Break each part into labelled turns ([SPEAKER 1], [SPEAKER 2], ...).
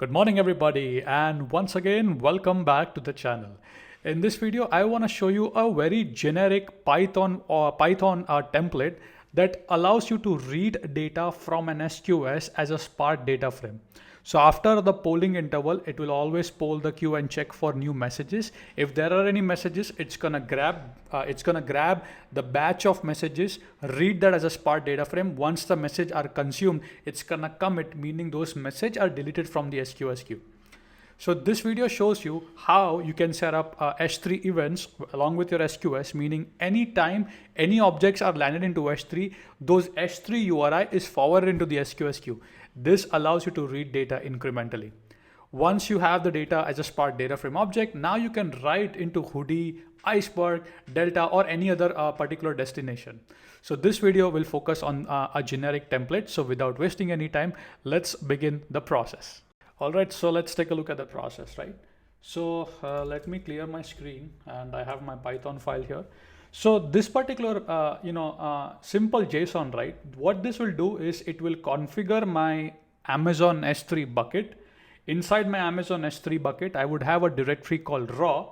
[SPEAKER 1] Good morning everybody, and once again welcome back to the channel. In this video I want to show you a very generic Python template that allows you to read data from an SQS as a Spark data frame. So after the polling interval, it will always poll the queue and check for new messages. If there are any messages, it's gonna grab the batch of messages, read that as a Spark data frame. Once the message are consumed, it's gonna commit, meaning those messages are deleted from the SQS queue. So this video shows you how you can set up S3 events along with your SQS, meaning anytime any objects are landed into S3, those S3 URI is forwarded into the SQS queue. This allows you to read data incrementally. Once you have the data as a Spark data frame object, now you can write into Hudi, Iceberg, Delta, or any other particular destination. So this video will focus on a generic template. So without wasting any time, let's begin the process. All right, so let's take a look at the process, right? So let me clear my screen, and I have my Python file here. So this particular, simple JSON, right? What this will do is it will configure my Amazon S3 bucket. Inside my Amazon S3 bucket, I would have a directory called raw.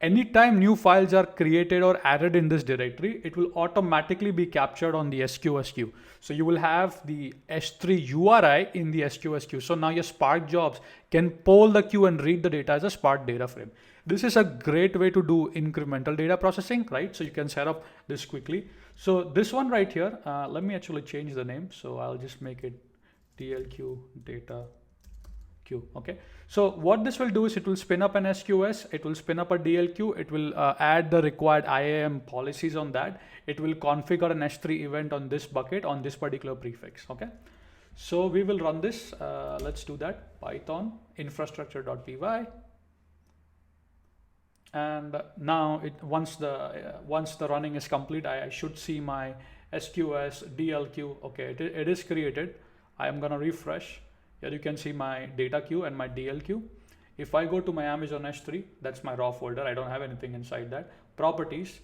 [SPEAKER 1] Anytime new files are created or added in this directory, it will automatically be captured on the SQS queue. So you will have the S3 URI in the SQS queue. So now your Spark jobs can poll the queue and read the data as a Spark data frame. This is a great way to do incremental data processing, right? So you can set up this quickly. So this one right here, let me actually change the name. So I'll just make it DLQ data queue. Okay. So what this will do is it will spin up an SQS, it will spin up a DLQ, it will add the required IAM policies on that. It will configure an S3 event on this bucket on this particular prefix. Okay. So we will run this. Let's do that. Python infrastructure.py. And now once the running is complete, I should see my SQS DLQ. Okay, it is created. I am gonna refresh. Here you can see my data queue and my DLQ. If I go to my Amazon S3, that's my raw folder. I don't have anything inside that. Properties,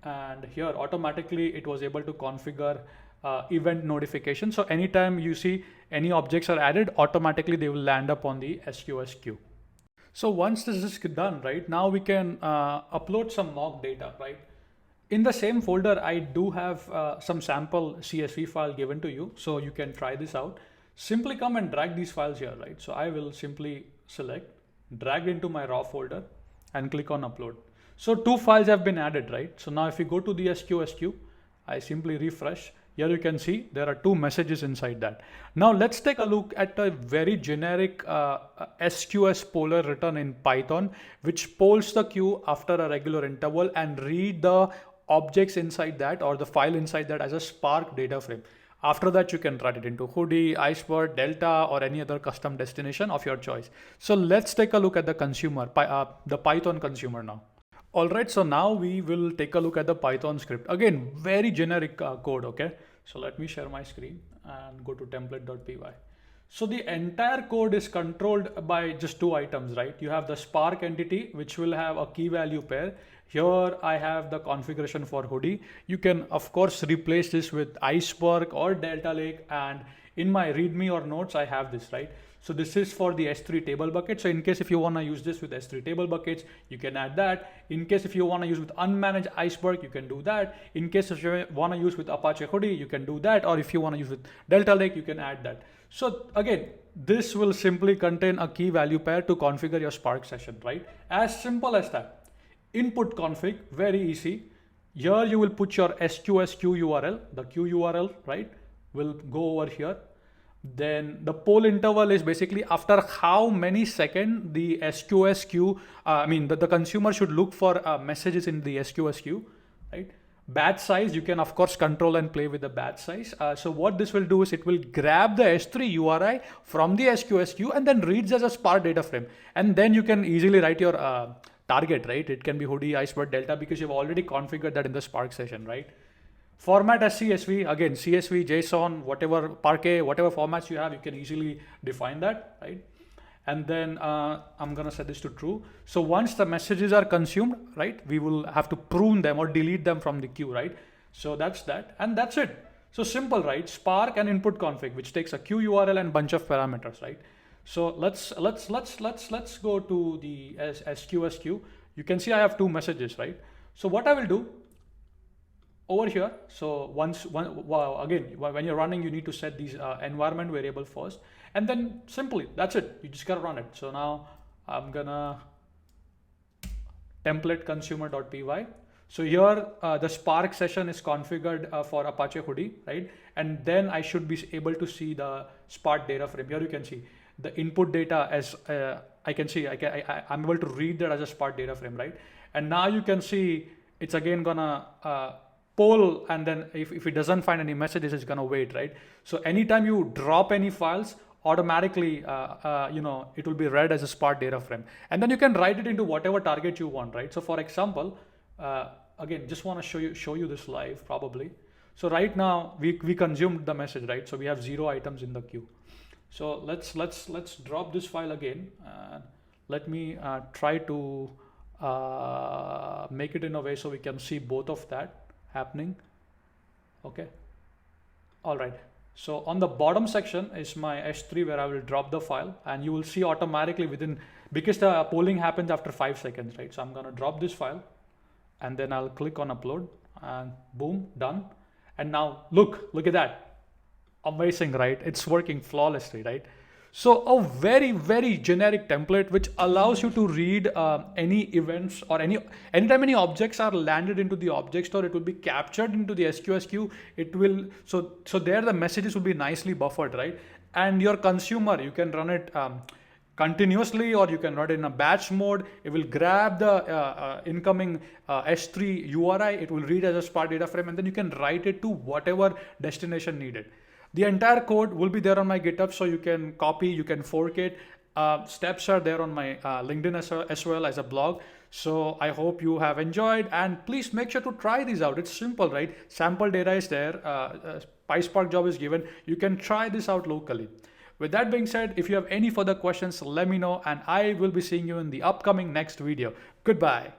[SPEAKER 1] and here automatically it was able to configure event notification. So anytime you see any objects are added, automatically they will land up on the SQS queue. So once this is done, right, now we can upload some mock data, right? In the same folder, I do have some sample CSV file given to you. So you can try this out. Simply come and drag these files here, right? So I will simply select, drag into my raw folder and click on upload. So two files have been added, right? So now if you go to the SQS queue, I simply refresh. Here you can see there are two messages inside that. Now let's take a look at a very generic SQS poller written in Python, which polls the queue after a regular interval and read the objects inside that or the file inside that as a Spark data frame. After that, you can write it into Hudi, Iceberg, Delta, or any other custom destination of your choice. So let's take a look at the consumer, the Python consumer now. All right, so now we will take a look at the Python script. Again, very generic code, okay? So let me share my screen and go to template.py. So the entire code is controlled by just two items, right? You have the Spark entity, which will have a key value pair. Here I have the configuration for Hudi. You can of course replace this with Iceberg or Delta Lake, and in my README or notes I have this, right? So this is for the S3 table bucket. So in case if you want to use this with S3 table buckets, you can add that. In case if you want to use with unmanaged Iceberg, you can do that. In case if you want to use with Apache Hudi, you can do that. Or if you want to use with Delta Lake, you can add that. So again, this will simply contain a key value pair to configure your Spark session, right? As simple as that. Input config, very easy. Here you will put your SQS queue URL, the queue URL, right, will go over here. Then the poll interval is basically after how many seconds the SQS queue, the consumer should look for messages in the SQS queue, right? Batch size, you can of course control and play with the batch size. So what this will do is it will grab the S3 URI from the SQS queue and then reads as a Spark data frame. And then you can easily write your target, right? It can be Hudi, Iceberg, Delta, because you've already configured that in the Spark session, right? Format as CSV, again, CSV, JSON, whatever, Parquet, whatever formats you have, you can easily define that, right? And then I'm gonna set this to true. So once the messages are consumed, right, we will have to prune them or delete them from the queue, right? So that's that, and that's it. So simple, right? Spark and input config, which takes a queue URL and bunch of parameters, right? So let's go to the SQS queue. You can see I have two messages, right? So what I will do over here, so wow, again, when you're running, you need to set these environment variable first, and then simply that's it. You just gotta run it. So now I'm gonna template consumer.py. So here the Spark session is configured for Apache Hudi, right? And then I should be able to see the Spark data frame. Here you can see the input data as I can see, I'm able to read that as a Spark data frame, right? And now you can see it's again gonna poll, and then if it doesn't find any messages, it's gonna wait, right? So anytime you drop any files, automatically it will be read as a Spark data frame, and then you can write it into whatever target you want, right? So for example, again, just want to show you this live probably. So right now we consumed the message, right? So we have 0 items in the queue. So let's drop this file again, and let me try to make it in a way so we can see both of that happening. Okay, all right. So on the bottom section is my S3 where I will drop the file, and you will see automatically because the polling happens after 5 seconds, right? So I'm gonna drop this file, and then I'll click on upload, and boom, done. And now look at that. Amazing, right? It's working flawlessly, right? So a very generic template which allows you to read any events or anytime any objects are landed into the object store, it will be captured into the SQS queue. It will so there the messages will be nicely buffered, right? And your consumer, you can run it continuously, or you can run it in a batch mode. It will grab the incoming S3 URI, it will read as a Spark data frame, and then you can write it to whatever destination needed. The entire code will be there on my GitHub, so you can copy, you can fork it. Steps are there on my LinkedIn as well as a blog. So I hope you have enjoyed, and please make sure to try these out. It's simple, right? Sample data is there. PySpark job is given. You can try this out locally. With that being said, if you have any further questions, let me know, and I will be seeing you in the upcoming next video. Goodbye.